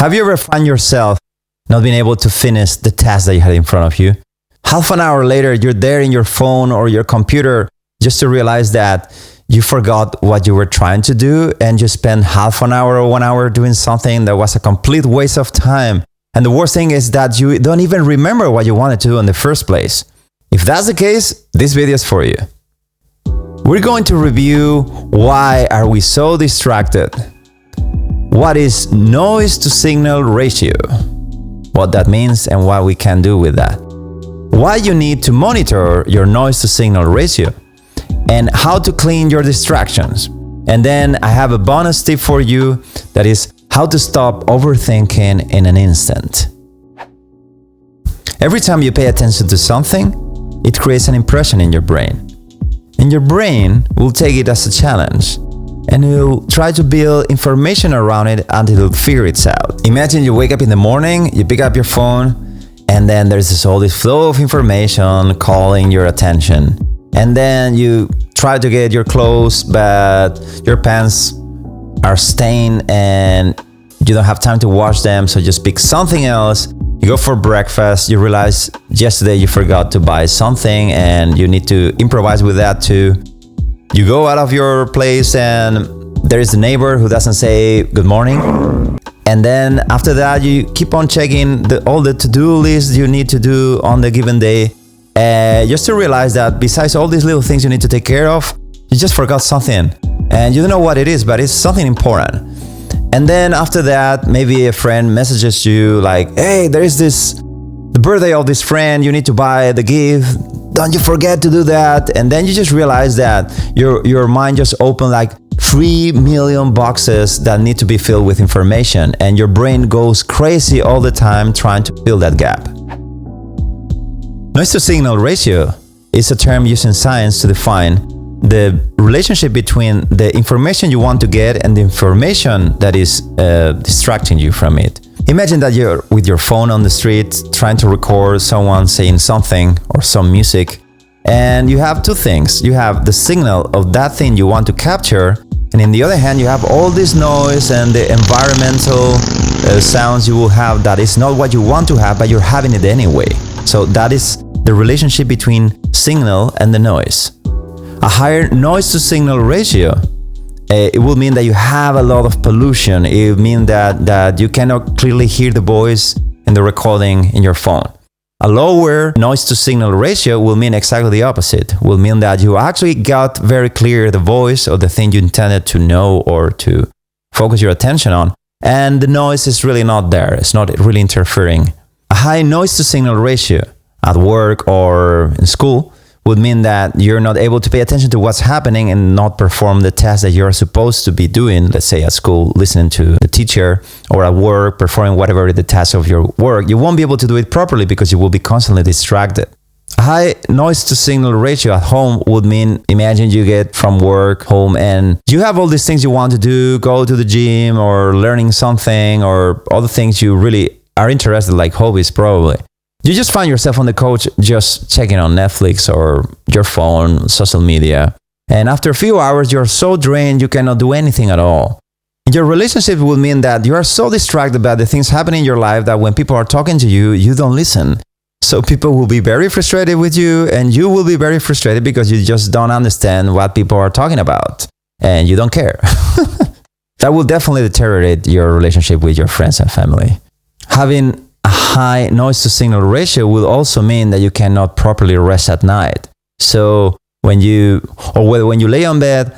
Have you ever found yourself not being able to finish the task that you had in front of you? Half an hour later, you're there in your phone or your computer just to realize that you forgot what you were trying to do and you spent half an hour or 1 hour doing something that was a complete waste of time. And the worst thing is that you don't even remember what you wanted to do in the first place. If that's the case, this video is for you. We're going to review why are we so distracted, what is noise to signal ratio, what that means and what we can do with that, why you need to monitor your noise to signal ratio, and how to clean your distractions. And then I have a bonus tip for you that is how to stop overthinking in an instant. Every time you pay attention to something, it creates an impression in your brain. And your brain will take it as a challenge and it will try to build information around it until it will figure it out. Imagine you wake up in the morning, you pick up your phone, and then there's all this flow of information calling your attention. And then you try to get your clothes, but your pants are stained and you don't have time to wash them, so just pick something else. You go for breakfast, you realize yesterday you forgot to buy something and you need to improvise with that too. You go out of your place and there is a neighbor who doesn't say good morning. And then after that, you keep on checking all the to-do lists you need to do on the given day. Just to realize that besides all these little things you need to take care of, you just forgot something. And you don't know what it is, but it's something important. And then after that, maybe a friend messages you like, hey, there is the birthday of this friend, you need to buy the gift. Don't you forget to do that. And then you just realize that your mind just opened like 3 million boxes that need to be filled with information. And your brain goes crazy all the time trying to fill that gap. Noise to signal ratio is a term used in science to define the relationship between the information you want to get and the information that is distracting you from it. Imagine that you're with your phone on the street trying to record someone saying something or some music, and you have two things. You have the signal of that thing you want to capture, and in the other hand you have all this noise and the environmental sounds you will have that is not what you want to have, but you're having it anyway. So that is the relationship between signal and the noise. A higher noise to signal ratio, it will mean that you have a lot of pollution. It will mean that you cannot clearly hear the voice in the recording in your phone. A lower noise to signal ratio will mean exactly the opposite. Will mean that you actually got very clear the voice or the thing you intended to know or to focus your attention on, and the noise is really not there. It's not really interfering. A high noise to signal ratio at work or in school would mean that you're not able to pay attention to what's happening and not perform the task that you're supposed to be doing. Let's say at school, listening to the teacher, or at work, performing whatever the task of your work. You won't be able to do it properly because you will be constantly distracted. A high noise to signal ratio at home would mean, imagine you get from work home and you have all these things you want to do, go to the gym or learning something or other things you really are interested, like hobbies probably. You just find yourself on the couch just checking on Netflix or your phone, social media. And after a few hours, you're so drained you cannot do anything at all. Your relationship will mean that you are so distracted by the things happening in your life that when people are talking to you, you don't listen. So people will be very frustrated with you and you will be very frustrated because you just don't understand what people are talking about and you don't care. That will definitely deteriorate your relationship with your friends and family. Having a high noise to signal ratio will also mean that you cannot properly rest at night. So when you lay on bed,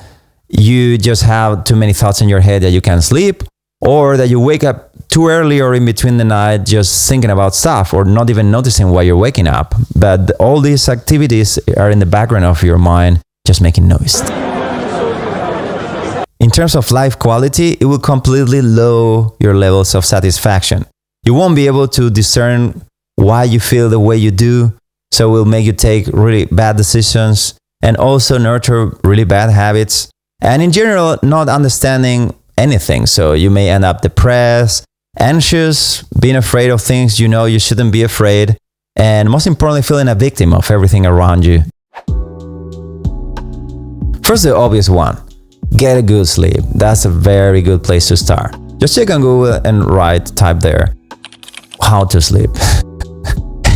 you just have too many thoughts in your head that you can't sleep, or that you wake up too early or in between the night just thinking about stuff or not even noticing why you're waking up. But all these activities are in the background of your mind, just making noise. In terms of life quality, it will completely lower your levels of satisfaction. You won't be able to discern why you feel the way you do, so it will make you take really bad decisions and also nurture really bad habits. And in general, not understanding anything. So you may end up depressed, anxious, being afraid of things you know you shouldn't be afraid, and most importantly, feeling a victim of everything around you. First, the obvious one. Get a good sleep. That's a very good place to start. Just check on Google and type there, how to sleep.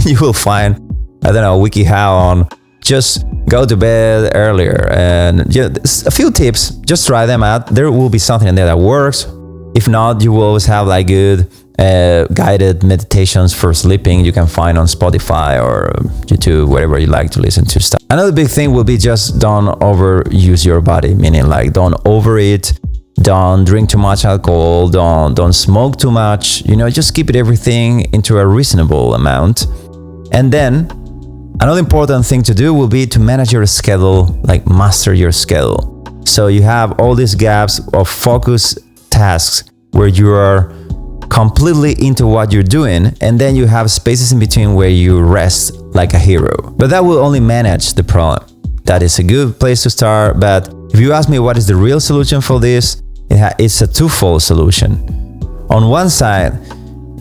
You will find, I don't know, WikiHow on just go to bed earlier. And a few tips, just try them out. There will be something in there that works. If not, you will always have like good guided meditations for sleeping you can find on Spotify or YouTube, wherever you like to listen to stuff. Another big thing will be just don't overuse your body, meaning like don't overeat, don't drink too much alcohol, don't smoke too much, just keep everything into a reasonable amount. And then another important thing to do will be to manage your schedule, like master your schedule. So you have all these gaps of focus tasks where you are completely into what you're doing, and then you have spaces in between where you rest like a hero. But that will only manage the problem. That is a good place to start, but if you ask me what is the real solution for this, it's a twofold solution. On one side,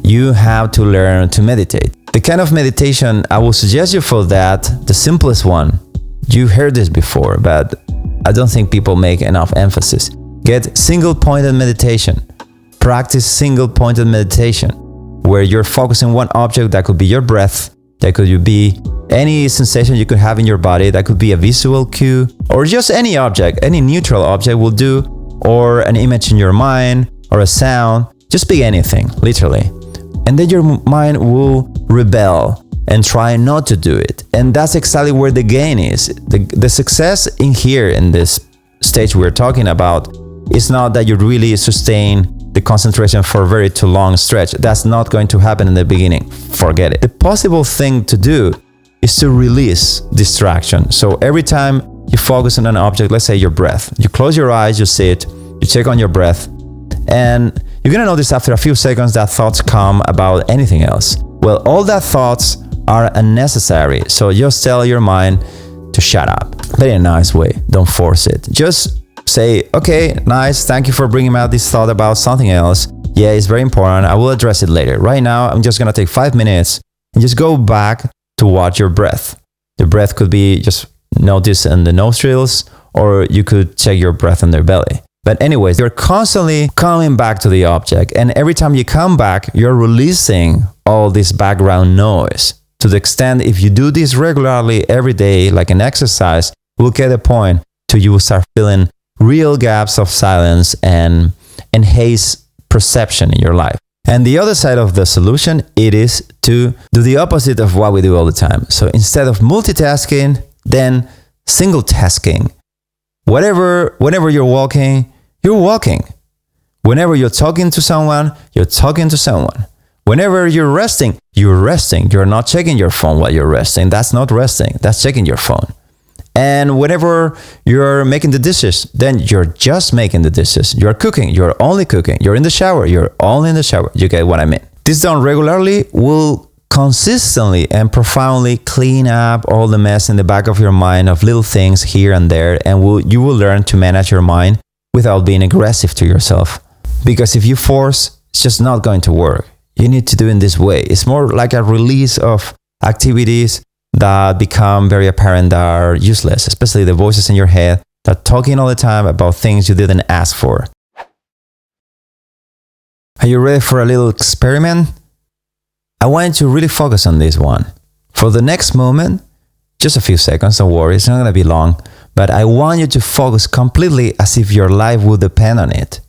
you have to learn to meditate. The kind of meditation I will suggest you for that, the simplest one, you heard this before, but I don't think people make enough emphasis. Get single-pointed meditation. Practice single-pointed meditation, where you're focusing one object. That could be your breath, that could be any sensation you could have in your body, that could be a visual cue, or just any object, any neutral object will do, or an image in your mind, or a sound, just be anything, literally. And then your mind will rebel and try not to do it. And that's exactly where the gain is. The success in here, in this stage we're talking about, is not that you really sustain the concentration for a very too long stretch. That's not going to happen in the beginning. Forget it. The possible thing to do is to release distraction. So every time you focus on an object, let's say your breath, you close your eyes, you sit, you check on your breath, and you're gonna notice after a few seconds that thoughts come about anything else. Well, all that thoughts are unnecessary. So just tell your mind to shut up. But in a nice way, don't force it. Just say, okay, nice, thank you for bringing out this thought about something else. Yeah, it's very important, I will address it later. Right now, I'm just gonna take 5 minutes and just go back to watch your breath. The breath could be just notice in the nostrils, or you could check your breath in their belly. But anyways, you're constantly coming back to the object, and every time you come back, you're releasing all this background noise. To the extent, if you do this regularly every day, like an exercise, we'll get a point to you will start feeling real gaps of silence and haze perception in your life. And the other side of the solution, it is to do the opposite of what we do all the time. So instead of multitasking, then single tasking. Whenever you're walking, you're walking. Whenever you're talking to someone, you're talking to someone. Whenever you're resting, you're resting. You're not checking your phone while you're resting. That's not resting. That's checking your phone. And whenever you're making the dishes, then you're just making the dishes. You're cooking, you're only cooking. You're in the shower, you're only in the shower. You get what I mean? This done regularly will consistently and profoundly clean up all the mess in the back of your mind of little things here and there, and you will learn to manage your mind without being aggressive to yourself. Because if you force, it's just not going to work. You need to do it in this way. It's more like a release of activities that become very apparent that are useless, especially the voices in your head that are talking all the time about things you didn't ask for. Are you ready for a little experiment? I want you to really focus on this one. For the next moment, just a few seconds, don't worry, it's not going to be long, but I want you to focus completely as if your life would depend on it.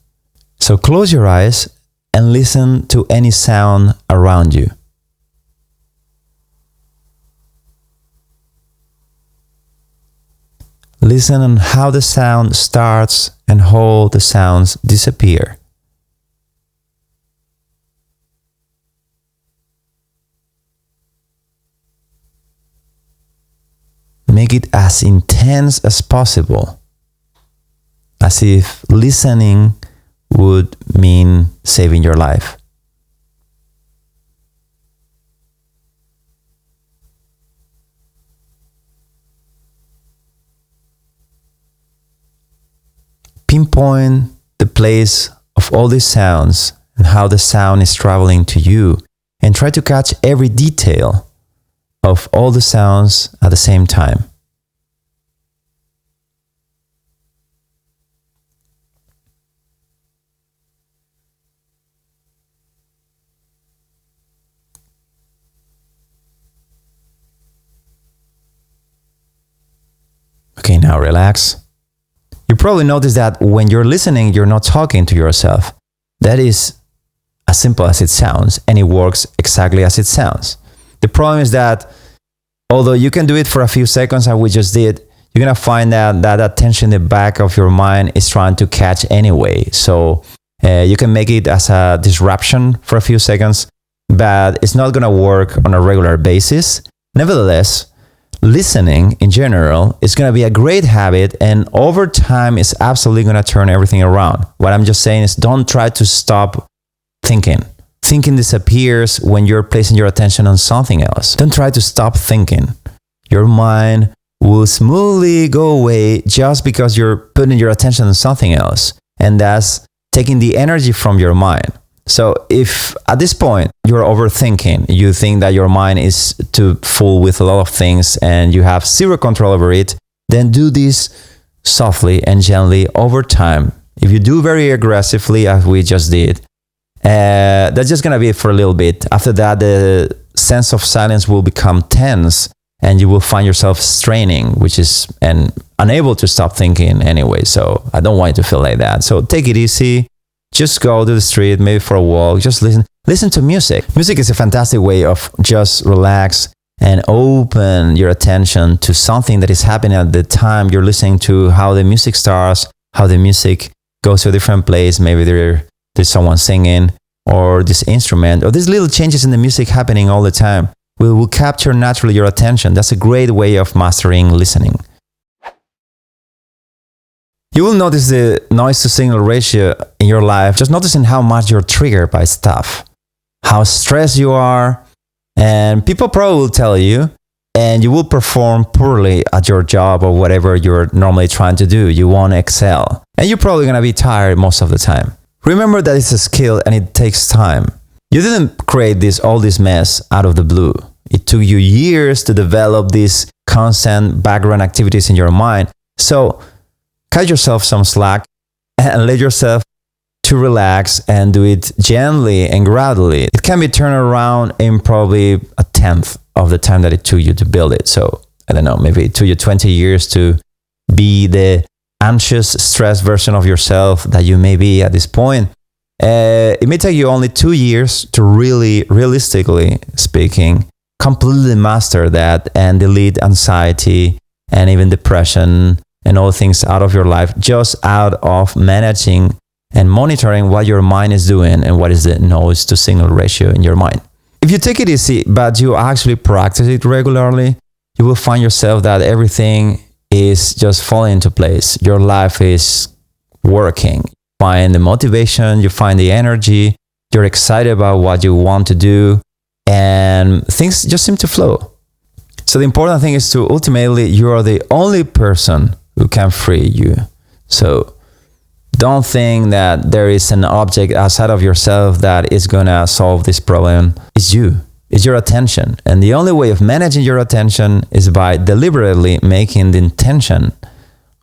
So close your eyes and listen to any sound around you. Listen on how the sound starts and how the sounds disappear. Make it as intense as possible, as if listening would mean saving your life. Pinpoint the place of all these sounds and how the sound is traveling to you, and try to catch every detail of all the sounds at the same time. Okay, now relax. You probably notice that when you're listening, you're not talking to yourself. That is as simple as it sounds, and it works exactly as it sounds. The problem is that although you can do it for a few seconds, as we just did, you're going to find that that attention in the back of your mind is trying to catch anyway. So you can make it as a disruption for a few seconds, but it's not going to work on a regular basis. Nevertheless, listening in general is going to be a great habit, and over time it's absolutely going to turn everything around. What I'm just saying is don't try to stop thinking. Thinking disappears when you're placing your attention on something else. Don't try to stop thinking. Your mind will smoothly go away just because you're putting your attention on something else, and that's taking the energy from your mind. So if at this point you're overthinking, you think that your mind is too full with a lot of things and you have zero control over it, then do this softly and gently over time. If you do very aggressively, as we just did, that's just going to be it for a little bit. After that, the sense of silence will become tense and you will find yourself straining, which is and unable to stop thinking anyway. So I don't want you to feel like that. So take it easy. Just go to the street, maybe for a walk, just listen to music. Music is a fantastic way of just relax and open your attention to something that is happening at the time you're listening to, how the music starts, how the music goes to a different place. Maybe there's someone singing or this instrument or these little changes in the music happening all the time will capture naturally your attention. That's a great way of mastering listening. You will notice the noise to signal ratio in your life, just noticing how much you're triggered by stuff, how stressed you are, and people probably will tell you, and you will perform poorly at your job or whatever you're normally trying to do. You won't excel, and you're probably going to be tired most of the time. Remember that it's a skill and it takes time. You didn't create all this mess out of the blue. It took you years to develop these constant background activities in your mind. So cut yourself some slack and let yourself to relax and do it gently and gradually. It can be turned around in probably a tenth of the time that it took you to build it. So I don't know, maybe it took you 20 years to be the anxious, stressed version of yourself that you may be at this point. It may take you only 2 years to really, realistically speaking, completely master that and delete anxiety and even depression and all things out of your life, just out of managing and monitoring what your mind is doing and what is the noise to signal ratio in your mind. If you take it easy, but you actually practice it regularly, you will find yourself that everything is just falling into place. Your life is working. You find the motivation, you find the energy, you're excited about what you want to do, and things just seem to flow. So the important thing is to ultimately, you are the only person who can free you. So don't think that there is an object outside of yourself that is going to solve this problem. It's you. It's your attention. And the only way of managing your attention is by deliberately making the intention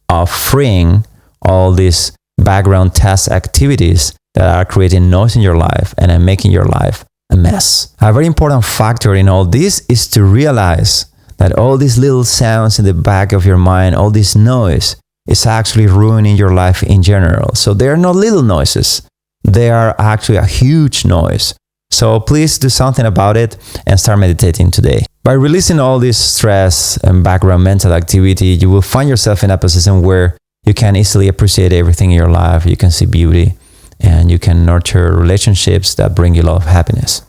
of freeing all these background task activities that are creating noise in your life and are making your life a mess. A very important factor in all this is to realize that all these little sounds in the back of your mind, all this noise, is actually ruining your life in general. So they are not little noises. They are actually a huge noise. So please do something about it and start meditating today. By releasing all this stress and background mental activity, you will find yourself in a position where you can easily appreciate everything in your life. You can see beauty and you can nurture relationships that bring you a lot of happiness.